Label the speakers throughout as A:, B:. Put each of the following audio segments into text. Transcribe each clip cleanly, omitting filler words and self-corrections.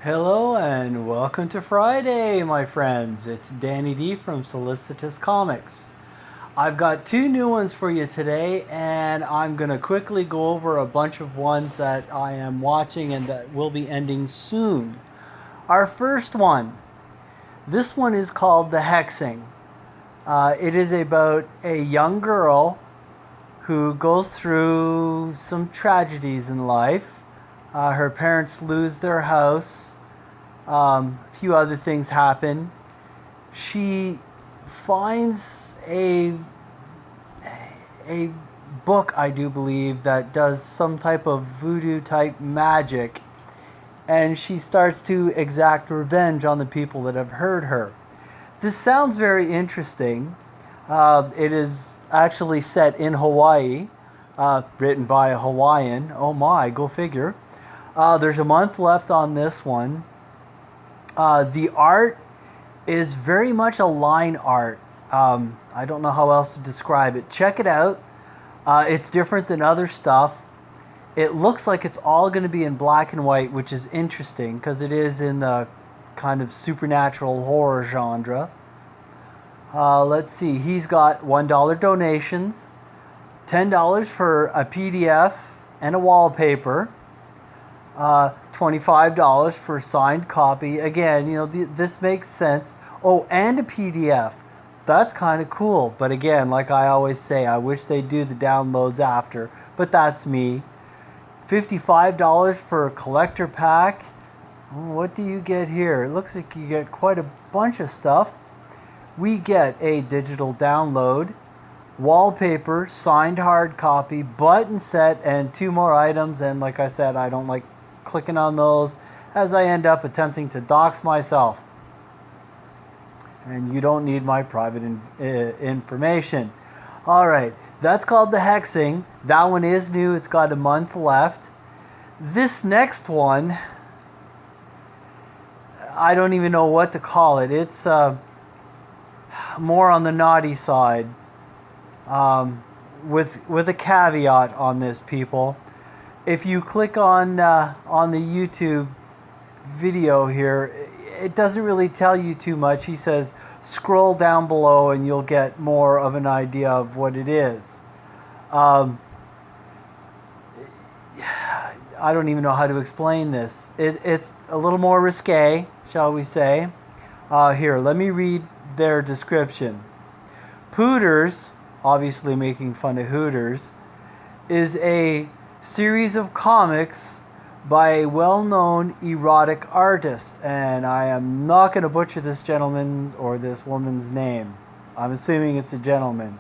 A: Hello and welcome to Friday, my friends. It's Danny D from Solicitous Comics. I've got two new ones for you today, and I'm going to quickly go over a bunch of ones that I am watching and that will be ending soon. Our first one. This one is called The Hexing. It is about a young girl who goes through some tragedies in life. Her parents lose their house. A few other things happen. She finds a book, I do believe, that does some type of voodoo type magic, and she starts to exact revenge on the people that have hurt her. This sounds very interesting. It is actually set in Hawaii, written by a Hawaiian. Oh my, go figure. There's a month left on this one. The art is very much a line art. I don't know how else to describe it. Check it out. It's different than other stuff. It looks like it's all going to be in black and white, which is interesting because it is in the kind of supernatural horror genre. Let's see. He's got $1 donations, $10 for a PDF and a wallpaper, $25 for a signed copy. Again, you know, this makes sense. Oh, and a PDF. That's kind of cool. But again, like I always say, I wish they'd do the downloads after. But that's me. $55 for a collector pack. What do you get here? It looks like you get quite a bunch of stuff. We get a digital download, wallpaper, signed hard copy, button set, and 2 more items. And like I said, I don't like clicking on those as I end up attempting to dox myself. And you don't need my private information. All right, that's called The Hexing. That one is new. It's got a month left. This next one, I don't even know what to call it. It's more on the naughty side, with a caveat on this, people. If you click on the YouTube video here, it doesn't really tell you too much. He says scroll down below and you'll get more of an idea of what it is. I don't even know how to explain this. It's a little more risque, shall we say. Here, let me read their description. Pooters, obviously making fun of Hooters, is a series of comics by a well-known erotic artist, and I am not going to butcher this gentleman's or this woman's name. I'm assuming it's a gentleman.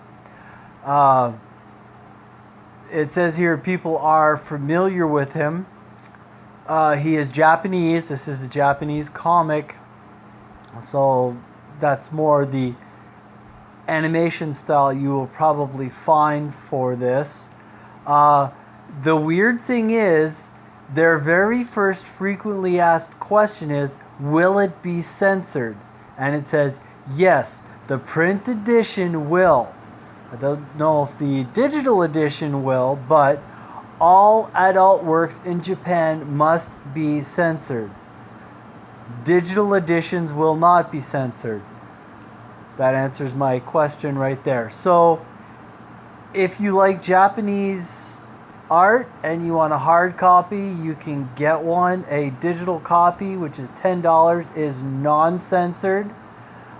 A: It says here people are familiar with him. He is Japanese. This is a Japanese comic, so that's more the animation style you will probably find for this. The weird thing is, their very first frequently asked question is, will it be censored? And it says, yes, the print edition will. I don't know if the digital edition will, but all adult works in Japan must be censored. Digital editions will not be censored. That answers my question right there. So, if you like Japanese art and you want a hard copy, you can get one. A digital copy, which is $10, is non-censored.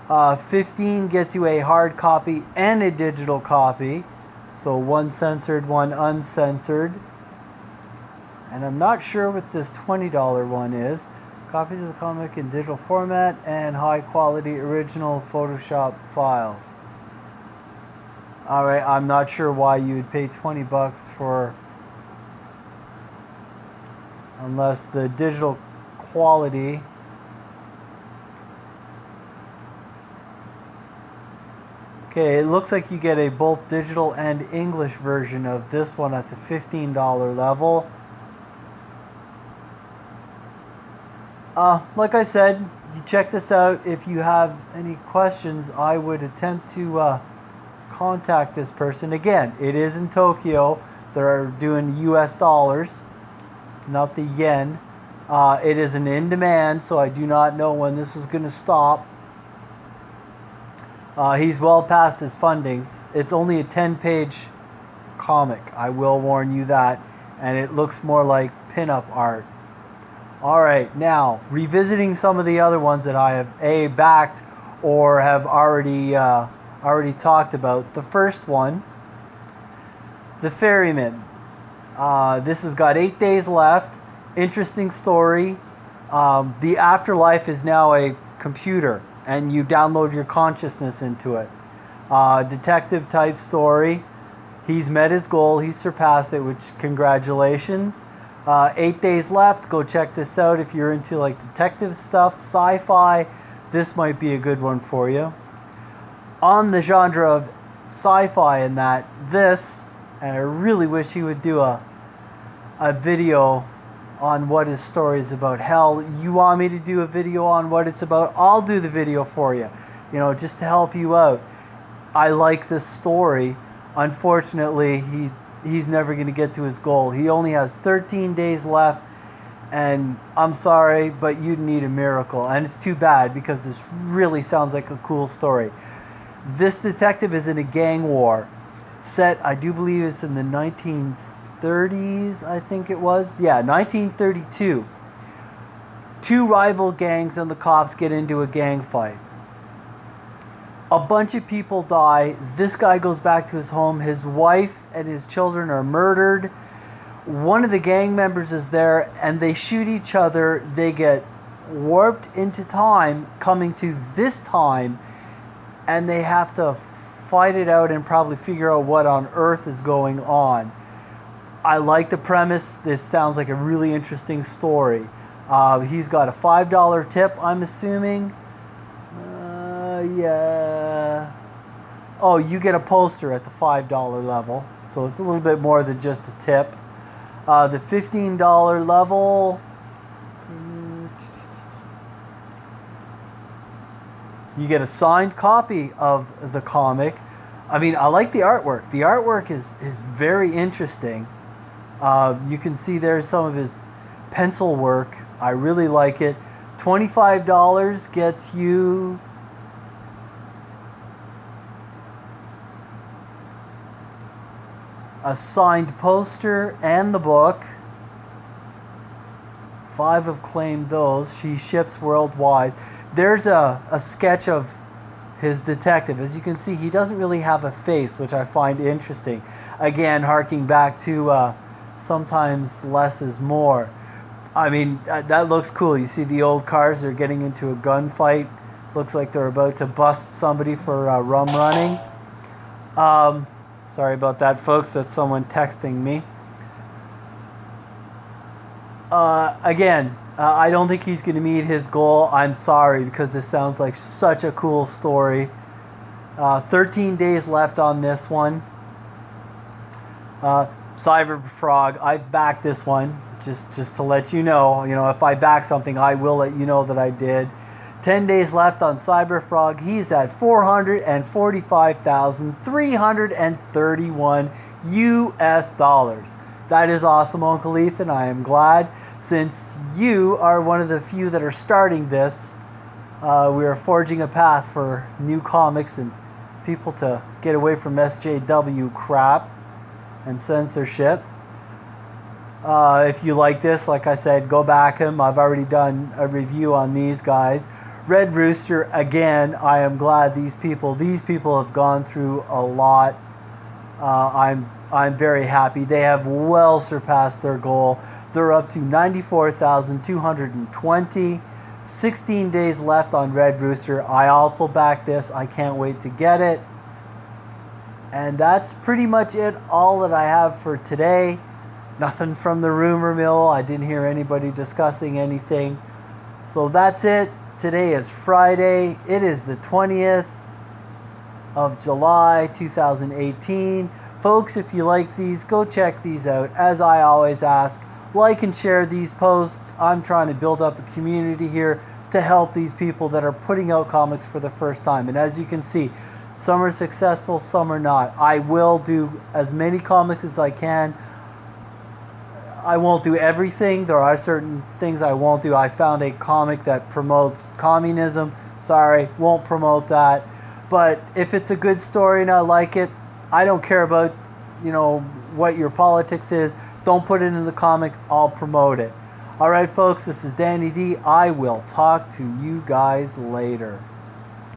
A: $15 gets you a hard copy and a digital copy. So one censored, one uncensored. And I'm not sure what this $20 one is. Copies of the comic in digital format and high quality original Photoshop files. Alright, I'm not sure why you would pay $20 for, unless the digital quality. Okay, it looks like you get a both digital and English version of this one at the $15 level. Like I said, you check this out. If you have any questions, I would attempt to contact this person. Again, it is in Tokyo. They're doing US dollars, not the yen. It is an in demand, so I do not know when this is going to stop. He's well past his fundings. It's only a 10-page comic, I will warn you that, and it looks more like pinup art. Alright, now, revisiting some of the other ones that I have backed or have already talked about. The first one, The Ferryman. This has got 8 days left. Interesting story. The afterlife is now a computer, and you download your consciousness into it. Detective type story. He's met his goal. He's surpassed it, which congratulations. 8 days left. Go check this out if you're into like detective stuff, sci-fi. This might be a good one for you. On the genre of sci-fi and that, this, and I really wish he would do a video on what his story is about. Hell, you want me to do a video on what it's about? I'll do the video for you, you know, just to help you out. I like this story. Unfortunately, he's never going to get to his goal. He only has 13 days left, and I'm sorry, but you'd need a miracle. And it's too bad, because this really sounds like a cool story. This detective is in a gang war set, I do believe it's in the 1930s, I think it was. Yeah, 1932. Two rival gangs and the cops get into a gang fight. A bunch of people die. This guy goes back to his home. His wife and his children are murdered. One of the gang members is there, and they shoot each other. They get warped into time, coming to this time, and they have to fight it out and probably figure out what on earth is going on. I like the premise. This sounds like a really interesting story. He's got a $5 tip, I'm assuming. Yeah. Oh, you get a poster at the $5 level, so it's a little bit more than just a tip. The $15 level, you get a signed copy of the comic. I mean, I like the artwork. The artwork is very interesting. You can see there's some of his pencil work. I really like it. $25 gets you a signed poster and the book. 5 have claimed those. She ships worldwide. There's a sketch of his detective. As you can see, he doesn't really have a face, which I find interesting. Again, harking back to sometimes less is more. I mean, that looks cool. You see the old cars, they're getting into a gunfight. Looks like they're about to bust somebody for rum running. Sorry about that, folks. That's someone texting me. Again, I don't think he's going to meet his goal. I'm sorry, because this sounds like such a cool story. 13 days left on this one. Cyber Frog, I've backed this one. Just to let you know. You know, if I back something, I will let you know that I did. 10 days left on Cyber Frog. He's at $445,331 US dollars. That is awesome, Uncle Ethan. I am glad. Since you are one of the few that are starting this, we are forging a path for new comics and people to get away from SJW crap and censorship. If you like this, like I said, go back him. I've already done a review on these guys. Red Rooster, again, I am glad these people have gone through a lot. I'm very happy. They have well surpassed their goal. They're up to 94,220. 16 days left on Red Rooster. I also back this. I can't wait to get it. And that's pretty much it. All that I have for today. Nothing from the rumor mill. I didn't hear anybody discussing anything. So that's it. Today is Friday. It is the 20th of July 2018. Folks, if you like these, go check these out. As I always ask, like and share these posts. I'm trying to build up a community here to help these people that are putting out comics for the first time. And as you can see, some are successful, some are not. I will do as many comics as I can. I won't do everything. There are certain things I won't do. I found a comic that promotes communism. Sorry, won't promote that. But if it's a good story and I like it, I don't care about, what your politics is. Don't put it in the comic. I'll promote it. All right, folks, this is Danny D. I will talk to you guys later.